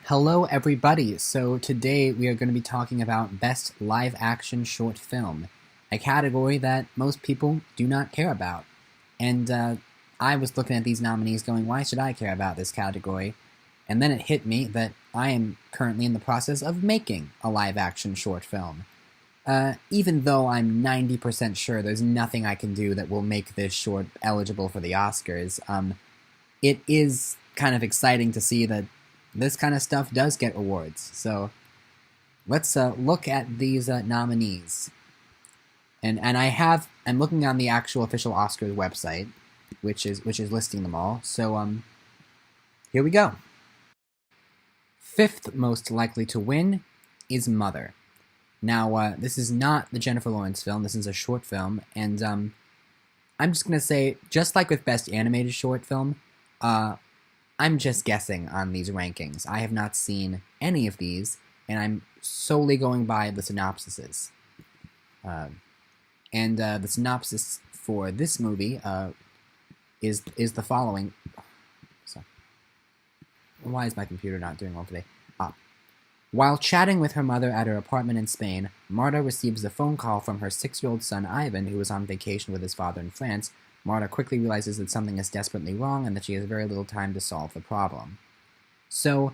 Hello, everybody. So today we are going to be talking about Best Live Action Short Film, a category that most people do not care about. And I was looking at these nominees going, why should I care about this category? And then it hit me that I am currently in the process of making a live action short film. Even though I'm 90% sure there's nothing I can do that will make this short eligible for the Oscars, it is kind of exciting to see that this kind of stuff does get awards. So let's look at these nominees. And I'm looking on the actual official Oscars website, which is listing them all. So here we go. Fifth most likely to win is Mother. Now this is not the Jennifer Lawrence film. This is a short film, and I'm just gonna say, just like with Best Animated Short Film, I'm just guessing on these rankings. I have not seen any of these, and I'm solely going by the synopsises. The synopsis for this movie is the following. Sorry. Why is my computer not doing well today? While chatting with her mother at her apartment in Spain, Marta receives a phone call from her 6-year-old son Ivan, who is on vacation with his father in France. Marta quickly realizes that something is desperately wrong and that she has very little time to solve the problem. So,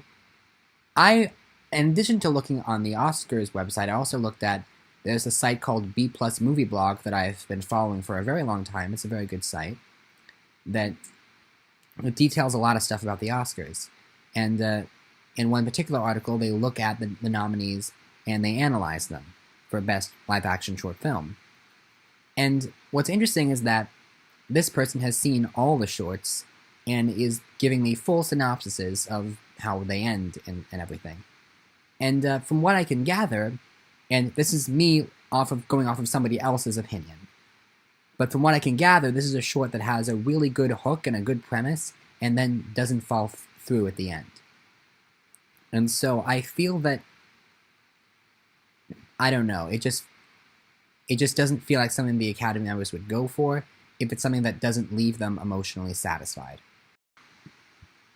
in addition to looking on the Oscars website, I also looked at, there's a site called B+ Movie Blog that I've been following for a very long time. It's a very good site that details a lot of stuff about the Oscars. And in one particular article, they look at the nominees and they analyze them for Best Live Action Short Film. And what's interesting is that this person has seen all the shorts and is giving me full synopsises of how they end and everything. And from what I can gather, and this is me going off of somebody else's opinion, but from what I can gather, this is a short that has a really good hook and a good premise, and then doesn't fall through at the end. And so I feel that, I don't know, it just doesn't feel like something the Academy members would go for if it's something that doesn't leave them emotionally satisfied.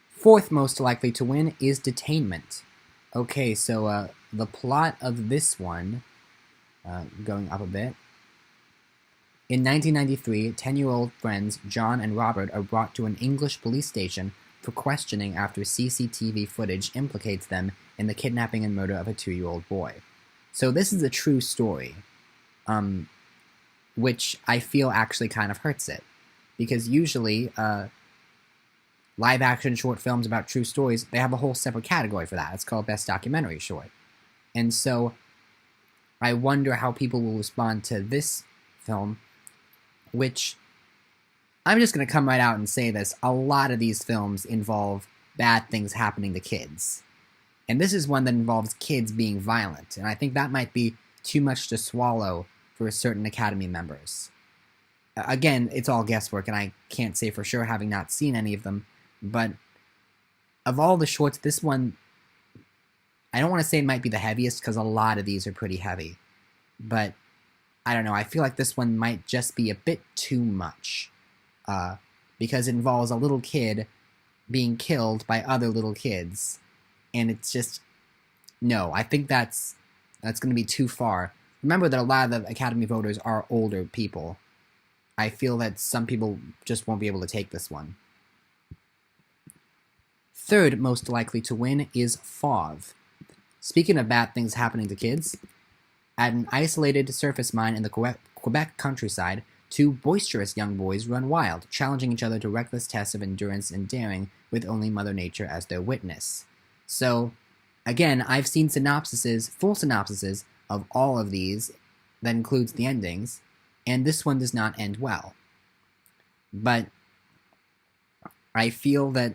Fourth most likely to win is Detainment. Okay, so the plot of this one, going up a bit. In 1993, 10-year-old friends John and Robert are brought to an English police station for questioning after CCTV footage implicates them in the kidnapping and murder of a 2-year-old boy. So this is a true story, which I feel actually kind of hurts it. Because usually, live-action short films about true stories, they have a whole separate category for that. It's called Best Documentary Short. And so, I wonder how people will respond to this film, which, I'm just going to come right out and say this, a lot of these films involve bad things happening to kids. And this is one that involves kids being violent, and I think that might be too much to swallow for certain Academy members. Again, it's all guesswork, and I can't say for sure, having not seen any of them, but of all the shorts, this one, I don't want to say it might be the heaviest, because a lot of these are pretty heavy, but I don't know, I feel like this one might just be a bit too much, because it involves a little kid being killed by other little kids, and it's just, no, I think that's going to be too far. Remember that a lot of the Academy voters are older people. I feel that some people just won't be able to take this one. Third most likely to win is Fauve. Speaking of bad things happening to kids, at an isolated surface mine in the Quebec countryside, 2 boisterous young boys run wild, challenging each other to reckless tests of endurance and daring with only Mother Nature as their witness. So, again, I've seen synopsises, full synopsises, of all of these, that includes the endings, and this one does not end well. But I feel that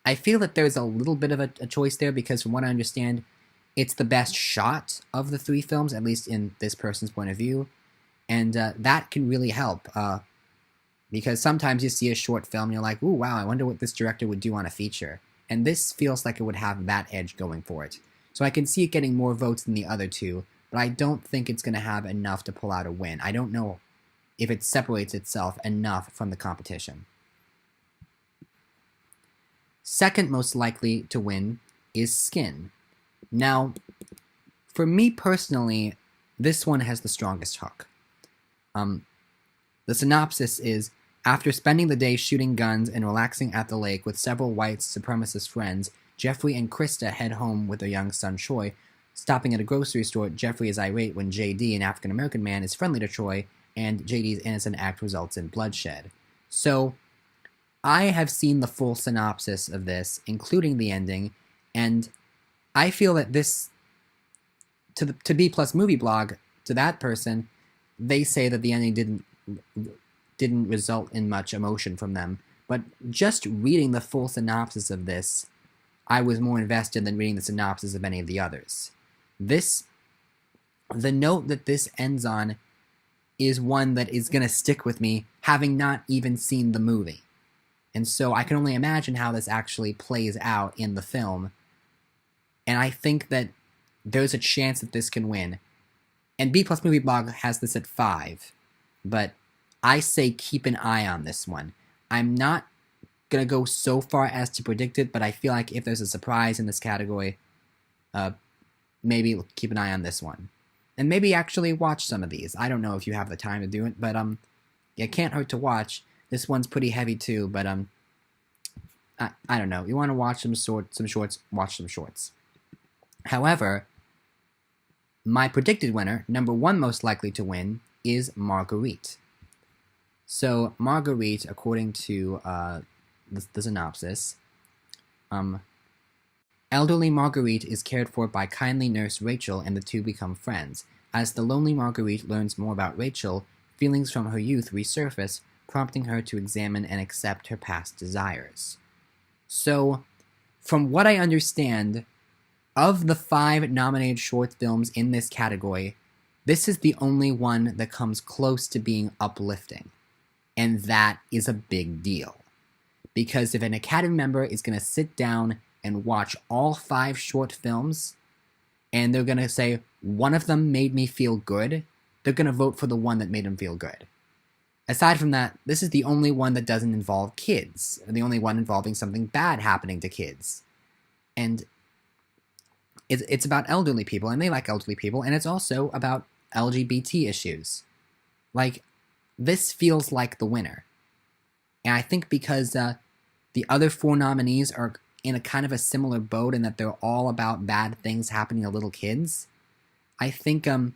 there's a little bit of a choice there, because from what I understand, it's the best shot of the 3 films, at least in this person's point of view, and that can really help, because sometimes you see a short film and you're like, ooh, wow, I wonder what this director would do on a feature, and this feels like it would have that edge going for it. So I can see it getting more votes than the other 2, but I don't think it's going to have enough to pull out a win. I don't know if it separates itself enough from the competition. Second most likely to win is Skin. Now, for me personally, this one has the strongest hook. The synopsis is, after spending the day shooting guns and relaxing at the lake with several white supremacist friends, Jeffrey and Krista head home with their young son Troy. Stopping at a grocery store, Jeffrey is irate when JD, an African-American man, is friendly to Troy, and JD's innocent act results in bloodshed. So, I have seen the full synopsis of this, including the ending, and I feel that this, to B Plus Movie Blog, to that person, they say that the ending didn't result in much emotion from them. But just reading the full synopsis of this, I was more invested than reading the synopsis of any of the others. The note that this ends on is one that is going to stick with me, having not even seen the movie. And so I can only imagine how this actually plays out in the film. And I think that there's a chance that this can win. And B Plus Movie Blog has this at 5. But I say keep an eye on this one. I'm not going to go so far as to predict it, but I feel like if there's a surprise in this category, maybe keep an eye on this one. And maybe actually watch some of these. I don't know if you have the time to do it, but it can't hurt to watch. This one's pretty heavy too, but I don't know. You want to watch some shorts, watch some shorts. However, my predicted winner, number 1 most likely to win, is Marguerite. So, Marguerite, according to the synopsis, elderly Marguerite is cared for by kindly nurse Rachel, and the two become friends. As the lonely Marguerite learns more about Rachel, feelings from her youth resurface, prompting her to examine and accept her past desires. So, from what I understand, of the 5 nominated short films in this category, this is the only one that comes close to being uplifting. And that is a big deal. Because if an Academy member is going to sit down and watch all 5 short films, and they're going to say, one of them made me feel good, they're going to vote for the one that made them feel good. Aside from that, this is the only one that doesn't involve kids, or the only one involving something bad happening to kids. And it's about elderly people, and they like elderly people, and it's also about LGBT issues. Like, this feels like the winner. And I think because the other 4 nominees are in a kind of a similar boat in that they're all about bad things happening to little kids, I think an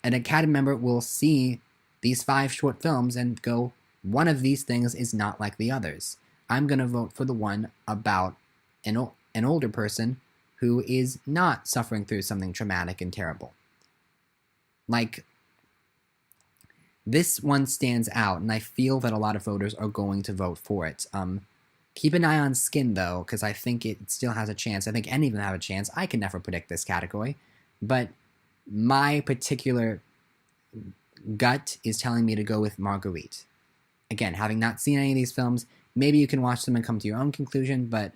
Academy member will see these 5 short films and go, one of these things is not like the others. I'm going to vote for the one about an older person who is not suffering through something traumatic and terrible. Like, this one stands out, and I feel that a lot of voters are going to vote for it. Keep an eye on Skin, though, because I think it still has a chance. I think any of them have a chance. I can never predict this category, but my particular gut is telling me to go with Marguerite. Again, having not seen any of these films, maybe you can watch them and come to your own conclusion, but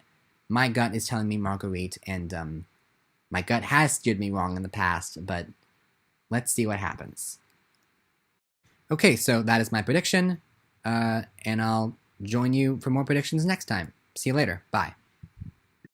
my gut is telling me Marguerite, and my gut has steered me wrong in the past, but let's see what happens. Okay, so that is my prediction, and I'll join you for more predictions next time. See you later. Bye.